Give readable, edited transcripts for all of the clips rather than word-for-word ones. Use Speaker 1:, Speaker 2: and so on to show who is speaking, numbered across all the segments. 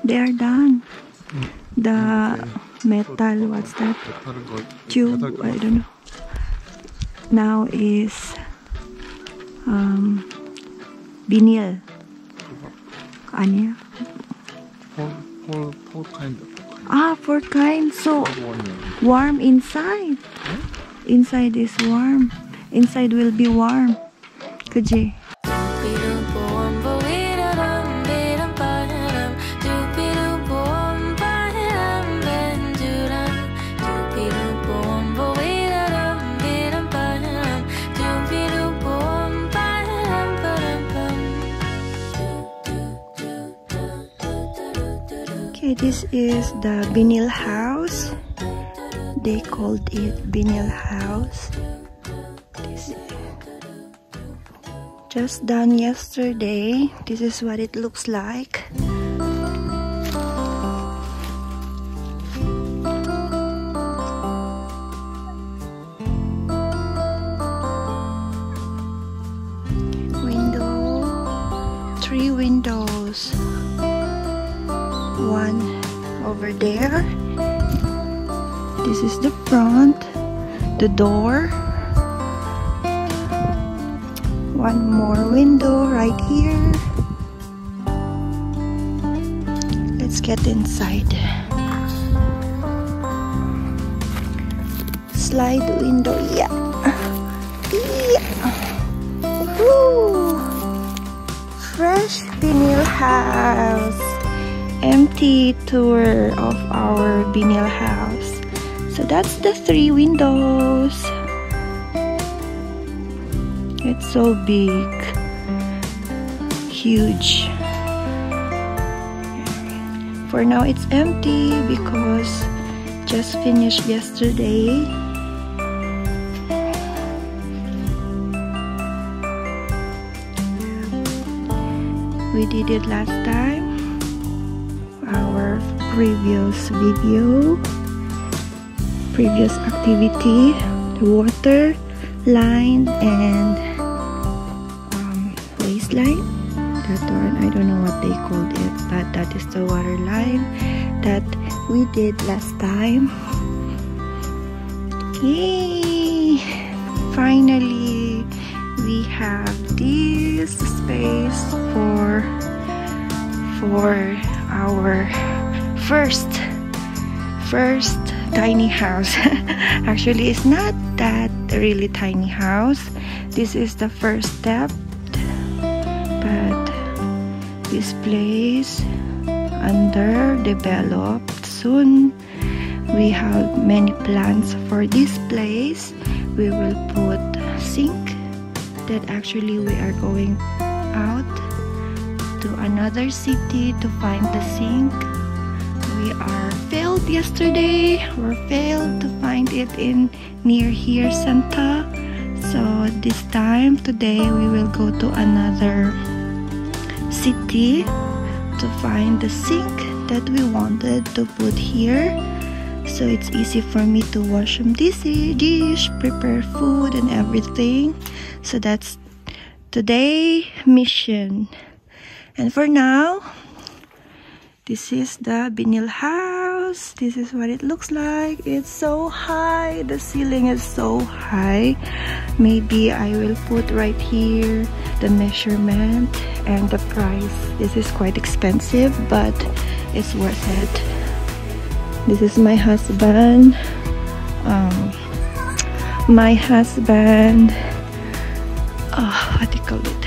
Speaker 1: They are done. The metal, what's that? Tube, I don't know. Now is vinyl. Ano?
Speaker 2: Four kind.
Speaker 1: Ah, four kind. So warm inside. Inside is warm. Inside will be warm. Kuji. Okay, this is the vinyl house. They called it vinyl house. This is just done yesterday. This is what it looks like. Three windows. One over there. This is the front, the door. One more window right here. Let's get inside. Slide window, yeah. Woo! Fresh vinyl house. Empty tour of our vinyl house. So that's the three windows. It's so big, huge. For now it's empty because just finished yesterday. We did it last time. Our previous video, previous activity, the water line and waistline. That one, I don't know what they called it, but that is the water line that we did last time. Yay! Finally, we have this space for our first tiny house. Actually, it's not that really tiny house. This is the first step, but this place underdeveloped. Soon we have many plans for this place. We will put sink. That actually we are going out to another city to find the sink. We are failed yesterday. We failed to find it in near here Santa. So this time today we will go to another city to find the sink that we wanted to put here. So it's easy for me to wash some dish, prepare food and everything. So that's today's mission. And for now, this is the vinyl house. This is what it looks like. It's so high. The ceiling is so high. Maybe I will put right here the measurement and the price. This is quite expensive, but it's worth it. This is my husband. What do you call it?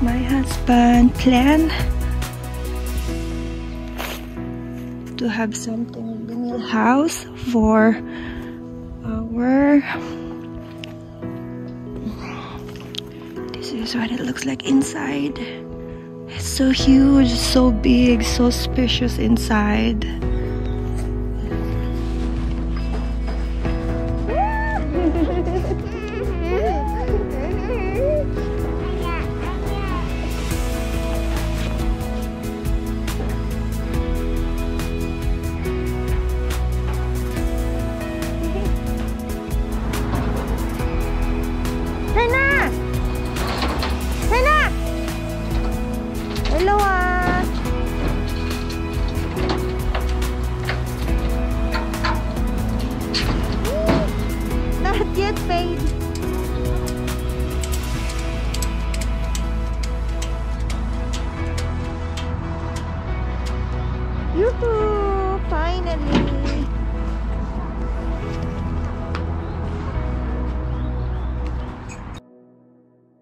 Speaker 1: My husband plan to have something vinyl house for our. This is what it looks like inside. It's so huge, so big, so spacious inside. Yoo-hoo!